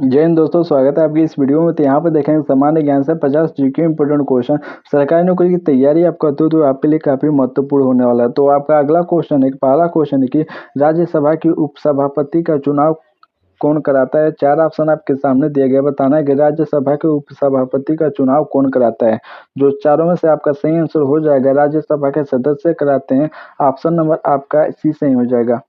जय हिंद दोस्तों, स्वागत है आपकी इस वीडियो में। तो यहाँ पर देखेंगे सामान्य ज्ञान से 50 जीके इंपोर्टेंट क्वेश्चन। सरकारी नौकरी की तैयारी आप करते हो तो आपके लिए काफी महत्वपूर्ण होने वाला है। तो आपका अगला क्वेश्चन है, पहला क्वेश्चन है कि राज्यसभा की उपसभापति का चुनाव कौन कराता है। चार ऑप्शन आपके सामने दिए गए। बताना है कि राज्यसभा के उपसभापति का चुनाव कौन कराता है। जो चारों में से आपका सही आंसर हो जाएगा, राज्यसभा के सदस्य कराते हैं। ऑप्शन नंबर आपका सी सही हो जाएगा।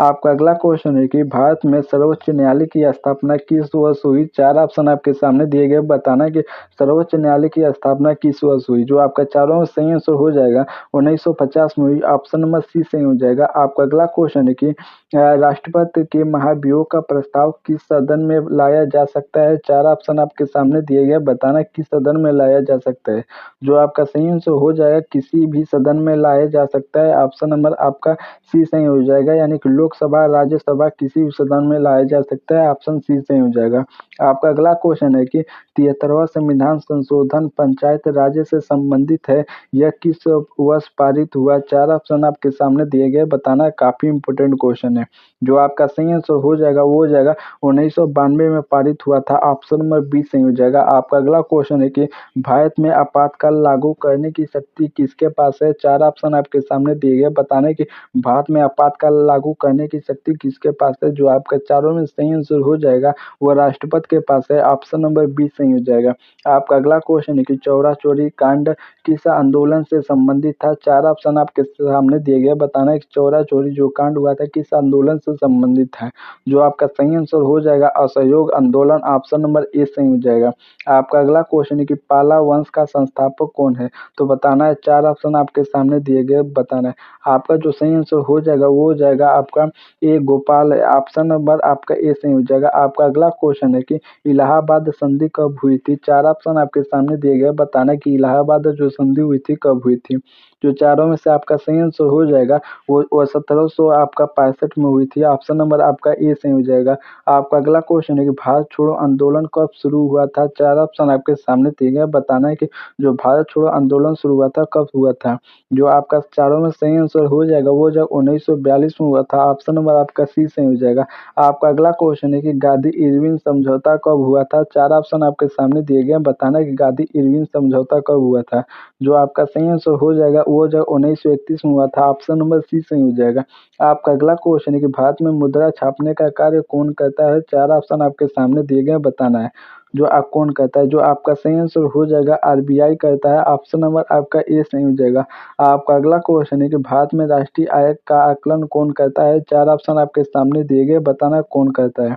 आपका अगला क्वेश्चन है कि भारत में सर्वोच्च न्यायालय की स्थापना किस वर्ष हुई। चार ऑप्शन आपके सामने दिए गए। बताना है कि सर्वोच्च न्यायालय की स्थापना किस वर्ष हुई। जो आपका चारों में सही आंसर हो जाएगा, 1950 में हुई। ऑप्शन नंबर सी सही हो जाएगा। आपका अगला क्वेश्चन है कि राष्ट्रपति के महाभियोग का प्रस्ताव किस सदन में लाया जा सकता है। चार ऑप्शन आपके सामने दिए गए। बताना किस सदन में लाया जा सकता है। जो आपका सही आंसर हो जाएगा, किसी भी सदन में लाया जा सकता है। ऑप्शन नंबर आपका सी सही हो जाएगा, यानी कि लोकसभा राज्यसभा किसी भी सदन में लाया जा सकता है। ऑप्शन सी सही हो जाएगा। आपका अगला क्वेश्चन है कि 73वां संविधान संशोधन पंचायत राज्य से संबंधित है। यह किस वर्ष पारित हुआ। चार ऑप्शन आपके सामने दिए गए। बताना काफी इंपोर्टेंट क्वेश्चन है। जो आपका सही आंसर हो जाएगा वो हो जाएगा 1992 में पारित हुआ था। ऑप्शन नंबर बी सही हो जाएगा। आपका अगला क्वेश्चन है कि भारत में आपातकाल लागू करने की शक्ति किसके पास है। चार ऑप्शन आपके सामने दिए गए। बताने कि भारत में आपातकाल लागू करने की शक्ति किसके पास है। जो आपका चारों में सही आंसर हो जाएगा वो राष्ट्रपति के पास है। ऑप्शन नंबर बी सही हो जाएगा। आपका अगला क्वेश्चन है कि चौरा चौरी कांड किस आंदोलन से संबंधित था। चार ऑप्शन आपके सामने दिए गए। बताना है कि चौरा चौरी जो कांड हुआ था किस आंदोलन से संबंधित है। जो आपका सही आंसर हो जाएगा, असहयोग आंदोलन। ऑप्शन नंबर ए सही हो जाएगा। आपका अगला क्वेश्चन है कि पाला वंश का संस्थापक कौन है। तो बताना है, चार ऑप्शन आपके सामने दिए गए। बताना है आपका जो सही आंसर हो जाएगा वो हो जाएगा आपका ए गोपाल है। ऑप्शन नंबर आपका ए सही हो जाएगा। आपका अगला क्वेश्चन है कि इलाहाबाद संधि कब हुई थी। चार ऑप्शन आपके सामने दिए गए। बताना कि इलाहाबाद जो संधि हुई थी कब हुई थी। जो चारों में से आपका सही आंसर हो जाएगा वो 1700 आपका 65 में हुई थी। ऑप्शन नंबर आपका ए सही हो जाएगा। आपका अगला क्वेश्चन है कि भारत छोड़ो आंदोलन कब शुरू हुआ था। चार ऑप्शन आपके सामने दिए गए। बताना है कि जो भारत छोड़ो आंदोलन शुरू हुआ था कब हुआ था। जो आपका चारों में सही आंसर हो जाएगा वो जब 1942 में हुआ था। ऑप्शन नंबर आपका सी सही हो जाएगा। आपका अगला क्वेश्चन है कि गांधी इरविन समझौता कब हुआ था। चार ऑप्शन आपके सामने दिए गए। बताना है कि गांधी इरविन समझौता कब हुआ था। जो आपका सही आंसर हो जाएगा वो जब 1931 में हुआ था। ऑप्शन नंबर सी सही हो जाएगा। आपका अगला क्वेश्चन है कि भारत में मुद्रा छापने का कार्य कौन करता है। चार ऑप्शन आपके सामने दिए गए। बताना है जो आप कौन करता है। जो आपका सही आंसर हो जाएगा, आरबीआई करता है। ऑप्शन नंबर आपका ए सही हो जाएगा। आपका अगला क्वेश्चन है कि भारत में राष्ट्रीय आय का आकलन कौन करता है। चार ऑप्शन आपके सामने दिए गए। बताना कौन करता है।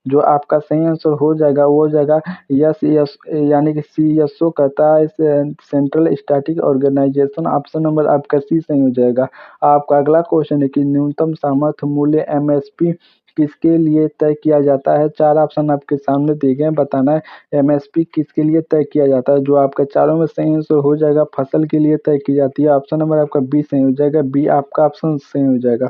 जो आपका सही आंसर हो जाएगा वो हो जाएगा यस यस, यानी कि सीएसओ कहता है, central static organization. Option number आपका सी सही हो जाएगा। आपका अगला क्वेश्चन है कि न्यूनतम समर्थन मूल्य एमएसपी किसके लिए तय किया जाता है। चार ऑप्शन आपके सामने दिए गए हैं। बताना है एमएसपी किसके लिए तय किया जाता है। जो आपका चारों में सही आंसर हो जाएगा, फसल के लिए तय की जाती है। ऑप्शन नंबर आपका बी सही हो जाएगा। बी आपका ऑप्शन सही हो जाएगा।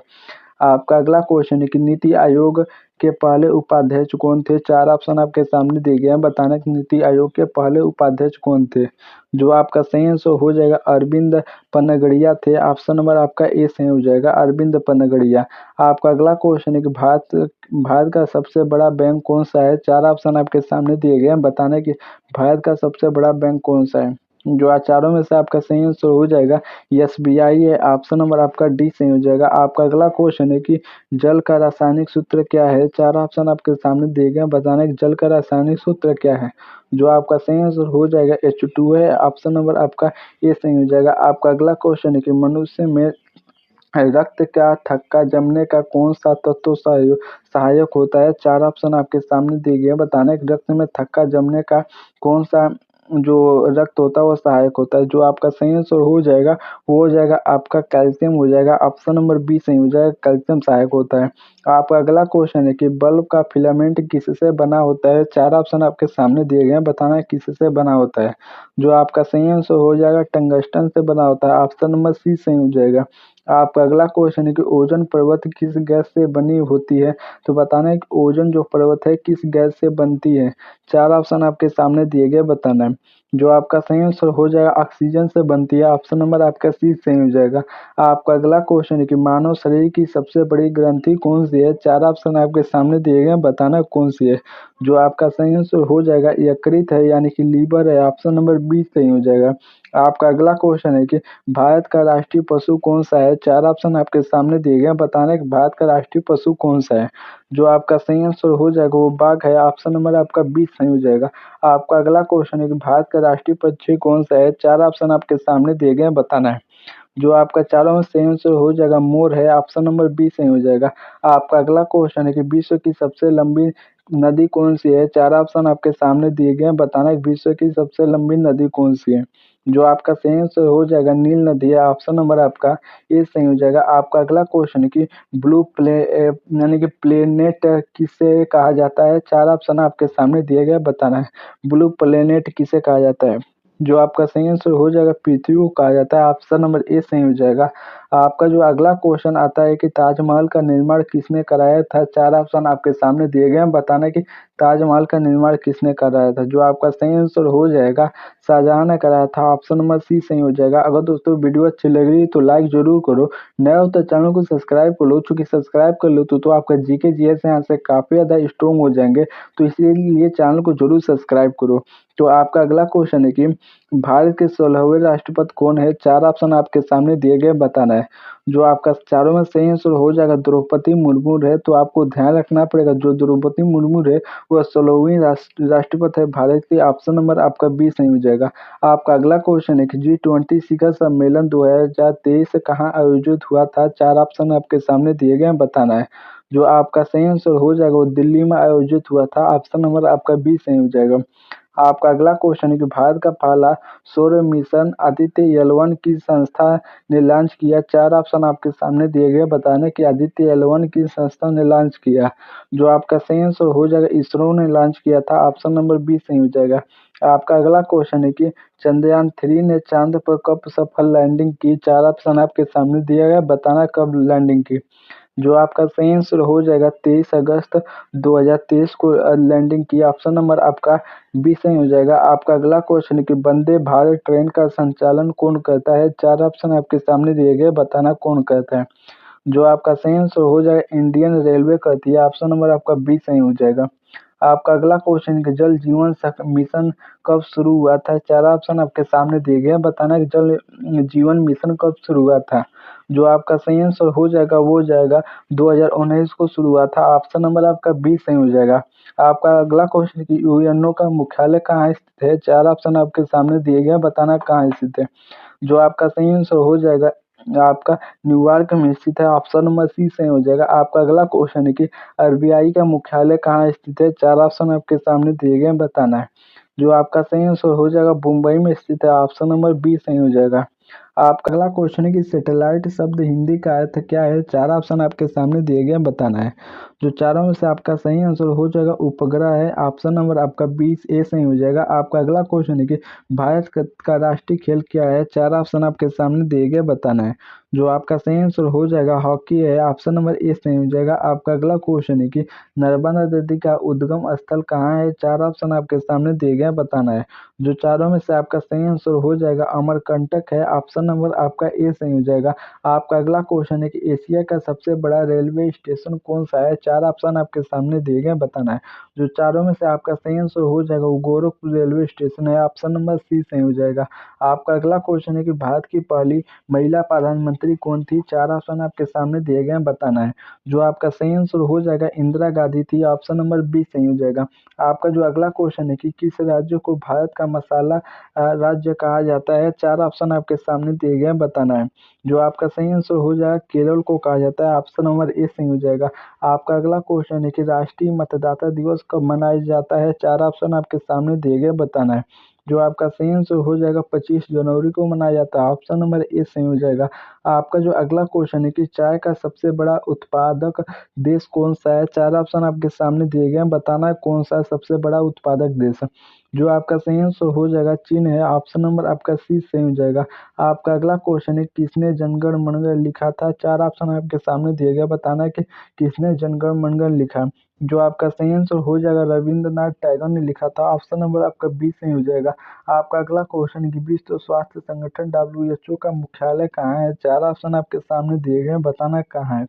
आपका अगला क्वेश्चन है कि नीति आयोग के पहले उपाध्यक्ष कौन थे। चार ऑप्शन आपके सामने दिए गए हैं। बताना कि नीति आयोग के पहले उपाध्यक्ष कौन थे। जो आपका सही आंसर हो जाएगा, अरविंद पनगड़िया थे। ऑप्शन नंबर आपका ए सही हो जाएगा, अरविंद पनगड़िया। आपका अगला क्वेश्चन है कि भारत भारत का सबसे बड़ा बैंक कौन सा है। चार ऑप्शन आपके सामने दिए गए हैं। बताना कि भारत का सबसे बड़ा बैंक कौन सा है। जो चारों में से आपका सही आंसर हो जाएगा, एसबीआई है। ऑप्शन नंबर आपका डी सही हो जाएगा। आपका अगला क्वेश्चन है कि जल का रासायनिक सूत्र क्या है। चार ऑप्शन आपके सामने दिए गए हैं। बताना है कि जल का रासायनिक सूत्र क्या है। जो आपका सही आंसर हो जाएगा H2 है। ऑप्शन नंबर आपका ए सही हो जाएगा। आपका अगला क्वेश्चन है कि मनुष्य में रक्त का थक्का जमने का कौन सा तत्व सहायक होता है। चार ऑप्शन आपके सामने दिए गए हैं। बताना है कि रक्त में थक्का जमने का कौन सा जो रक्त होता है वो सहायक होता है। जो आपका सही आंसर हो जाएगा वो हो जाएगा आपका कैल्शियम हो जाएगा। ऑप्शन नंबर बी सही हो जाएगा, कैल्शियम सहायक होता है। आपका अगला क्वेश्चन है कि बल्ब का फिलामेंट किससे बना होता है। चार ऑप्शन आपके सामने दिए गए हैं। बताना है किससे बना होता है। जो आपका सही आंसर हो जाएगा, टंगस्टन से बना होता है। ऑप्शन नंबर सी सही हो जाएगा। आपका अगला क्वेश्चन है कि ओजोन परत किस गैस से बनी होती है। तो बताना है कि ओजोन जो परत है किस गैस से बनती है। चार ऑप्शन आपके सामने दिए गए। बताना है जो आपका सही आंसर हो जाएगा ऑक्सीजन से बनती है। ऑप्शन नंबर आपका सी सही हो जाएगा। आपका अगला क्वेश्चन है कि मानव शरीर की सबसे बड़ी ग्रंथि कौन सी है? चार ऑप्शन आपके सामने दिए गए हैं, बताना कौन सी है। जो आपका सही आंसर हो जाएगा यकृत है, यानी कि लीवर है। ऑप्शन नंबर बी सही हो जाएगा। आपका अगला क्वेश्चन है कि भारत का राष्ट्रीय पशु कौन सा है? चार ऑप्शन आपके सामने दिए गए हैं, बताना है कि भारत का राष्ट्रीय पशु कौन सा है। जो आपका सही आंसर हो जाएगा वो बाघ है। ऑप्शन नंबर आपका बी सही हो जाएगा। आपका अगला क्वेश्चन है कि भारत का राष्ट्रीय पक्षी कौन सा है? चार ऑप्शन आपके सामने दिए गए हैं, बताना है। जो आपका चारों में सही आंसर हो जाएगा मोर है। ऑप्शन नंबर बी सही हो जाएगा। आपका अगला क्वेश्चन है कि विश्व की सबसे लंबी नदी कौन सी है? चार ऑप्शन आपके सामने दिए गए हैं, बताना है कि विश्व की सबसे लंबी नदी कौन सी है। जो आपका सही आंसर हो जाएगा नील नदी है। ऑप्शन नंबर आपका ए सही हो जाएगा। आपका अगला क्वेश्चन है कि यानी कि प्लेनेट किसे कहा जाता है? चार ऑप्शन आपके सामने दिए गए हैं, बताना है। ब्लू प्लेनेट किसे कहा जाता है? जो आपका सही आंसर हो जाएगा पृथ्वी को कहा जाता है। ऑप्शन नंबर ए सही हो जाएगा। आपका जो अगला क्वेश्चन आता है कि ताजमहल का निर्माण किसने कराया था? चार ऑप्शन आपके सामने दिए गए हैं, बताना है कि ताजमहल का निर्माण किसने कराया था। जो आपका सही आंसर हो जाएगा शाहजहां ने कराया था। ऑप्शन नंबर सी सही हो जाएगा। अगर दोस्तों वीडियो अच्छी लग रही है तो लाइक जरूर करो। नया हो तो चैनल को सब्सक्राइब कर लो, चूंकि सब्सक्राइब कर लो तो आपका जीके जीएस यहाँ से काफी ज्यादा स्ट्रॉन्ग हो जाएंगे। तो इसीलिए चैनल को जरूर सब्सक्राइब करो। तो आपका अगला क्वेश्चन है कि भारत के 16वें राष्ट्रपति कौन है? चार ऑप्शन आपके सामने दिए गए, बताना है। जो आपका चारों में सही आंसर हो जाएगा द्रौपदी मुर्मू है। तो आपको ध्यान रखना पड़ेगा जो द्रौपदी मुर्मू है वह 16वीं राष्ट्रपति है भारत की। ऑप्शन नंबर आपका बी सही हो जाएगा। आपका अगला क्वेश्चन है कि G20 शिखर सम्मेलन 2023 कहाँ आयोजित हुआ था? चार ऑप्शन आपके सामने दिए गए हैं, बताना है। जो आपका सही आंसर हो जाएगा वो दिल्ली में आयोजित हुआ था। ऑप्शन नंबर आपका बी सही हो जाएगा। आपका अगला क्वेश्चन है कि भारत का पहला सौर मिशन आदित्य एल 1 की संस्था ने लॉन्च किया। चार ऑप्शन आपके सामने दिए गए, बताने कि आदित्य एल 1 की संस्था ने लॉन्च किया। जो आपका सही आंसर हो जाएगा इसरो ने लॉन्च किया था। ऑप्शन नंबर बी सही हो जाएगा। आपका अगला क्वेश्चन है कि चंद्रयान 3 ने चांद पर कब सफल लैंडिंग की? चार ऑप्शन आपके सामने दिया गया, बताना कब लैंडिंग की। जो आपका सही आंसर हो जाएगा 23 अगस्त 2023 को लैंडिंग की। ऑप्शन नंबर आपका बी सही हो जाएगा। आपका अगला क्वेश्चन है कि वंदे भारत ट्रेन का संचालन कौन करता है? चार ऑप्शन आपके सामने दिए गए, बताना कौन करता है। जो आपका सही आंसर हो जाएगा इंडियन रेलवे करती है। ऑप्शन नंबर आपका बी सही हो जाएगा। आपका अगला क्वेश्चन है कि जल जीवन मिशन कब शुरू हुआ था? चार ऑप्शन आपके सामने दिए गए हैं, बताना कि जल जीवन मिशन कब शुरू हुआ था। जो आपका सही आंसर हो जाएगा वो जाएगा 2019 को शुरू हुआ था। ऑप्शन नंबर आपका बी सही हो जाएगा। आपका अगला क्वेश्चन है कि यूएनओ का मुख्यालय कहाँ स्थित है? चार ऑप्शन आपके सामने दिए गए हैं, बताना कहाँ स्थित है। जो आपका सही आंसर हो जाएगा आपका न्यूयॉर्क में स्थित है। ऑप्शन नंबर सी सही हो जाएगा। आपका अगला क्वेश्चन है कि आरबीआई का मुख्यालय कहाँ स्थित है? चार ऑप्शन आपके सामने दिए गए हैं, बताना है। जो आपका सही आंसर हो जाएगा मुंबई में स्थित है। ऑप्शन नंबर बी सही हो जाएगा। आपका अगला क्वेश्चन है कि सैटेलाइट शब्द हिंदी का अर्थ क्या है? चार ऑप्शन आपके सामने दिए गए हैं, बताना है। जो चारों में से आपका सही आंसर हो जाएगा उपग्रह है। ऑप्शन नंबर आपका बी ए सही हो जाएगा। आपका अगला क्वेश्चन है कि भारत का राष्ट्रीय खेल क्या है? चार ऑप्शन आपके सामने दिए गए, बताना है। जो आपका सही आंसर हो जाएगा हॉकी है। ऑप्शन नंबर ए सही हो जाएगा। आपका अगला क्वेश्चन है कि नर्मदा नदी का उद्गम स्थल कहाँ है? चार ऑप्शन आपके सामने दिए गए, बताना है। जो चारों में से आपका सही आंसर हो जाएगा अमरकंटक है। ऑप्शन नंबर आपका ए सही हो जाएगा। आपका अगला क्वेश्चन है कि एशिया का सबसे बड़ा रेलवे स्टेशन कौन सा है? चार ऑप्शन आपके सामने दिए गए, बताना है। जो चारों में से आपका सही आंसर हो जाएगा वो गोरखपुर रेलवे स्टेशन है। ऑप्शन नंबर सी सही हो जाएगा। आपका अगला क्वेश्चन है कि भारत की पहली महिला प्रधानमंत्री कौन थी? चार ऑप्शन आपके सामने दिए गए, बताना है। जो आपका सही आंसर हो जाएगा इंदिरा गांधी थी। ऑप्शन नंबर बी सही हो जाएगा। आपका जो अगला क्वेश्चन है कि किस राज्य को भारत का मसाला राज्य कहा जाता है? चार ऑप्शन आपके सामने दिए गए हैं, बताना है। जो आपका सही आंसर हो जाएगा केरल को कहा जाता है। ऑप्शन नंबर ए सही हो जाएगा। आपका अगला क्वेश्चन है कि राष्ट्रीय मतदाता दिवस कब मनाया जाता है? चार ऑप्शन आपके सामने दिए गए, बताना है। जो आपका सही आंसर हो जाएगा 25 जनवरी को मनाया जाता है। ऑप्शन नंबर ए सही हो जाएगा। आपका जो अगला क्वेश्चन है कि चाय का सबसे बड़ा उत्पादक देश कौन सा है? चार ऑप्शन आपके सामने दिए गए हैं, बताना है कौन सा सबसे बड़ा उत्पादक देश है। जो आपका सही आंसर हो जाएगा चीन है। ऑप्शन नंबर आपका सी सही हो जाएगा। आपका अगला क्वेश्चन है किसने जनगण मनगढ़ लिखा था? चार ऑप्शन आपके सामने दिए गए, बताना है कि किसने जनगण मनगढ़ लिखा। जो आपका सही आंसर हो जाएगा रविंद्रनाथ टैगोर ने लिखा था। ऑप्शन नंबर आपका बी सही हो जाएगा। आपका अगला क्वेश्चन है कि विश्व स्वास्थ्य संगठन WHO का मुख्यालय कहाँ है? 4 ऑप्शन आपके सामने दिए गए हैं, बताना कहाँ है।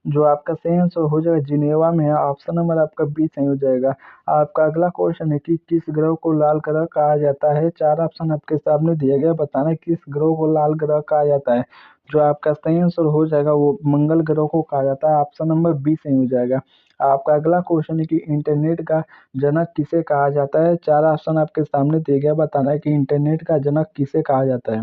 जो आपका सही आंसर हो जाएगा जिनेवा में है। ऑप्शन नंबर आपका बी सही हो जाएगा। आपका अगला क्वेश्चन है कि किस ग्रह को लाल ग्रह कहा जाता है? 4 ऑप्शन आपके सामने दिए गए, बताना किस ग्रह को लाल ग्रह कहा जाता है। जो आपका सही आंसर हो जाएगा वो मंगल ग्रह को कहा जाता है। ऑप्शन नंबर बी सही हो जाएगा। आपका अगला क्वेश्चन है कि इंटरनेट का जनक किसे कहा जाता है? 4 ऑप्शन आपके सामने दिए गए, बताना है कि इंटरनेट का जनक किसे कहा जाता है।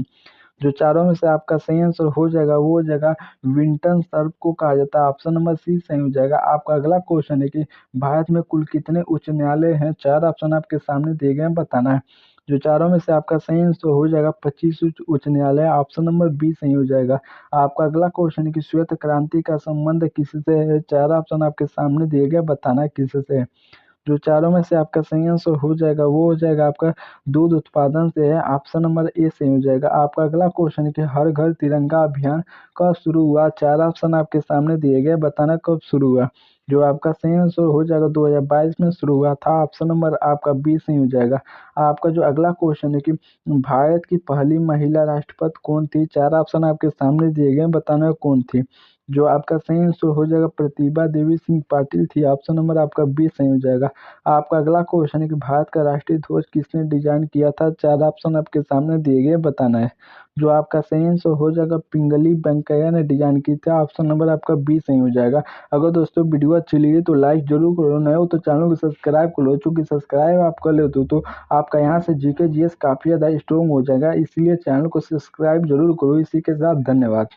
जो चारों में से आपका सही आंसर हो जाएगा वो हो जाएगा विंटन सर्प को कहा जाता है। ऑप्शन नंबर सी सही हो जाएगा। आपका अगला क्वेश्चन है कि भारत में कुल कितने उच्च न्यायालय हैं? 4 ऑप्शन आपके सामने दिए गए हैं, बताना है। जो चारों में से आपका सही आंसर हो जाएगा 25 उच्च न्यायालय। ऑप्शन नंबर बी सही हो जाएगा। आपका अगला क्वेश्चन है कि श्वेत क्रांति का संबंध किससे है? 4 ऑप्शन आपके सामने दिए गए, बताना है किससे है। जो चारों में से आपका सही आंसर हो जाएगा वो हो जाएगा आपका दूध उत्पादन से है। ऑप्शन नंबर ए सही हो जाएगा। आपका अगला क्वेश्चन है कि हर घर तिरंगा अभियान कब शुरू हुआ? 4 ऑप्शन आपके सामने दिए गए, बताना कब शुरू हुआ। जो आपका सही आंसर हो जाएगा 2022 में शुरू हुआ था। ऑप्शन नंबर आपका बी सही हो जाएगा। आपका जो अगला क्वेश्चन है कि भारत की पहली महिला राष्ट्रपति कौन थी? 4 ऑप्शन आपके सामने दिए गए, बताना कौन थी। जो आपका सही आंसर हो जाएगा प्रतिभा देवी सिंह पाटिल थी। ऑप्शन नंबर आपका बी सही हो जाएगा। आपका अगला क्वेश्चन है कि भारत का राष्ट्रीय ध्वज किसने डिजाइन किया था? 4 ऑप्शन आपके सामने दिए गए, बताना है। जो आपका सही आंसर हो जाएगा पिंगली वेंकैया ने डिजाइन की था। ऑप्शन नंबर आपका बी सही हो जाएगा। अगर दोस्तों वीडियो अच्छी लगी तो लाइक जरूर करो, नए हो तो चैनल को सब्सक्राइब कर लो। चूंकि सब्सक्राइब आप कर लेते हो तो आपका यहाँ से जीके जीएस काफी ज्यादा स्ट्रॉन्ग हो जाएगा, इसलिए चैनल को सब्सक्राइब जरूर करो। इसी के साथ धन्यवाद।